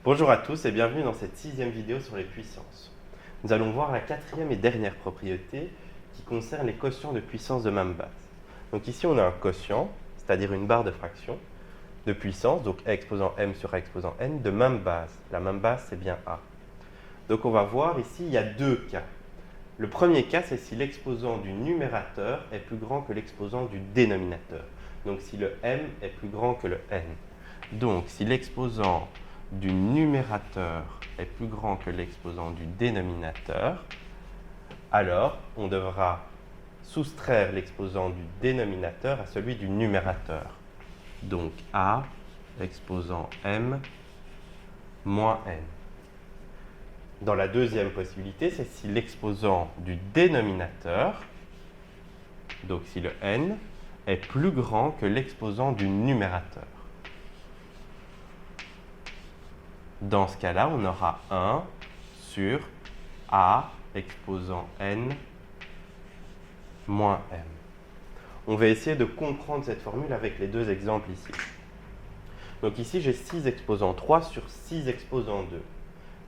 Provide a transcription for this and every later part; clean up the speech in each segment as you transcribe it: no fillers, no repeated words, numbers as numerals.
Bonjour à tous et bienvenue dans cette 6e vidéo sur les puissances. Nous allons voir la 4e et dernière propriété qui concerne les quotients de puissance de même base. Donc ici on a un quotient, c'est-à-dire une barre de fraction, de puissance, donc a exposant m sur a exposant n, de même base. La même base c'est bien a. Donc on va voir ici, il y a deux cas. Le premier cas, c'est si l'exposant du numérateur est plus grand que l'exposant du dénominateur. Donc si le m est plus grand que le n. Donc si l'exposant du numérateur est plus grand que l'exposant du dénominateur, alors on devra soustraire l'exposant du dénominateur à celui du numérateur. Donc a exposant m moins n. Dans la deuxième possibilité, c'est si l'exposant du dénominateur, donc si le n, est plus grand que l'exposant du numérateur. Dans ce cas-là, on aura 1 sur a exposant n moins m. On va essayer de comprendre cette formule avec les deux exemples ici. Donc ici, j'ai 6 exposant 3 sur 6 exposant 2.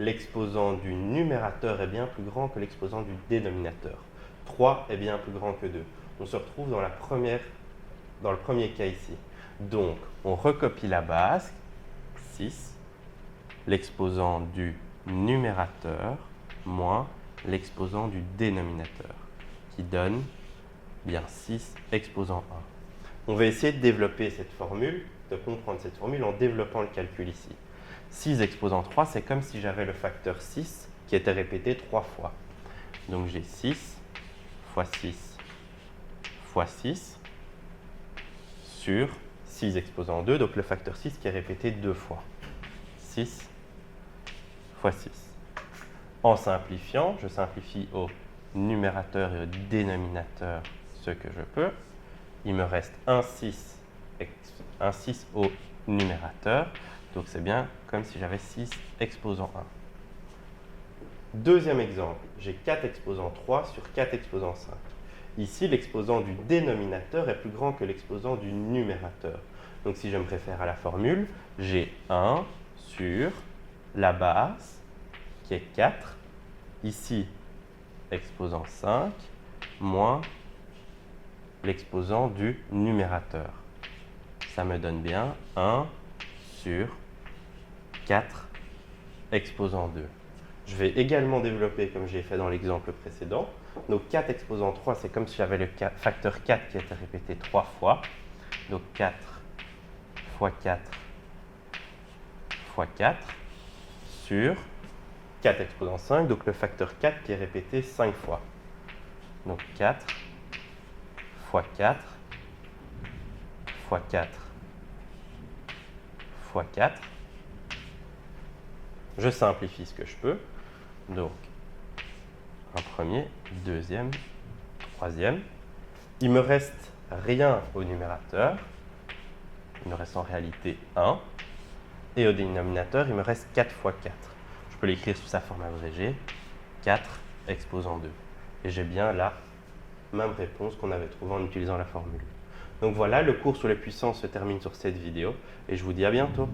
L'exposant du numérateur est bien plus grand que l'exposant du dénominateur. 3 est bien plus grand que 2. On se retrouve dans le premier cas ici. Donc, on recopie la base, 6, l'exposant du numérateur moins l'exposant du dénominateur, qui donne bien 6 exposant 1. On va essayer de développer cette formule, de comprendre cette formule en développant le calcul ici. 6 exposant 3, c'est comme si j'avais le facteur 6 qui était répété 3 fois. Donc j'ai 6 fois 6 fois 6 sur 6 exposant 2, donc le facteur 6 qui est répété 2 fois. 6 fois 6. En simplifiant, je simplifie au numérateur et au dénominateur ce que je peux. Il me reste un 6 au numérateur. Donc c'est bien comme si j'avais 6 exposant 1. Deuxième exemple, j'ai 4 exposant 3 sur 4 exposant 5. Ici, l'exposant du dénominateur est plus grand que l'exposant du numérateur. Donc si je me réfère à la formule, j'ai 1 sur la base, qui est 4, ici, exposant 5, moins l'exposant du numérateur. Ça me donne bien 1 sur 4 exposant 2. Je vais également développer comme j'ai fait dans l'exemple précédent. Donc 4 exposant 3, c'est comme si j'avais le facteur 4 qui était répété 3 fois. Donc 4 fois 4 fois 4 sur 4 exposant 5, donc le facteur 4 qui est répété 5 fois. Donc 4 fois 4 fois 4 fois 4. Je simplifie ce que je peux. Donc, un premier, deuxième, troisième. Il me reste rien au numérateur. Il me reste en réalité 1. Et au dénominateur, il me reste 4 fois 4. Je peux l'écrire sous sa forme abrégée. 4 exposant 2. Et j'ai bien la même réponse qu'on avait trouvée en utilisant la formule. Donc voilà, le cours sur les puissances se termine sur cette vidéo. Et je vous dis à bientôt.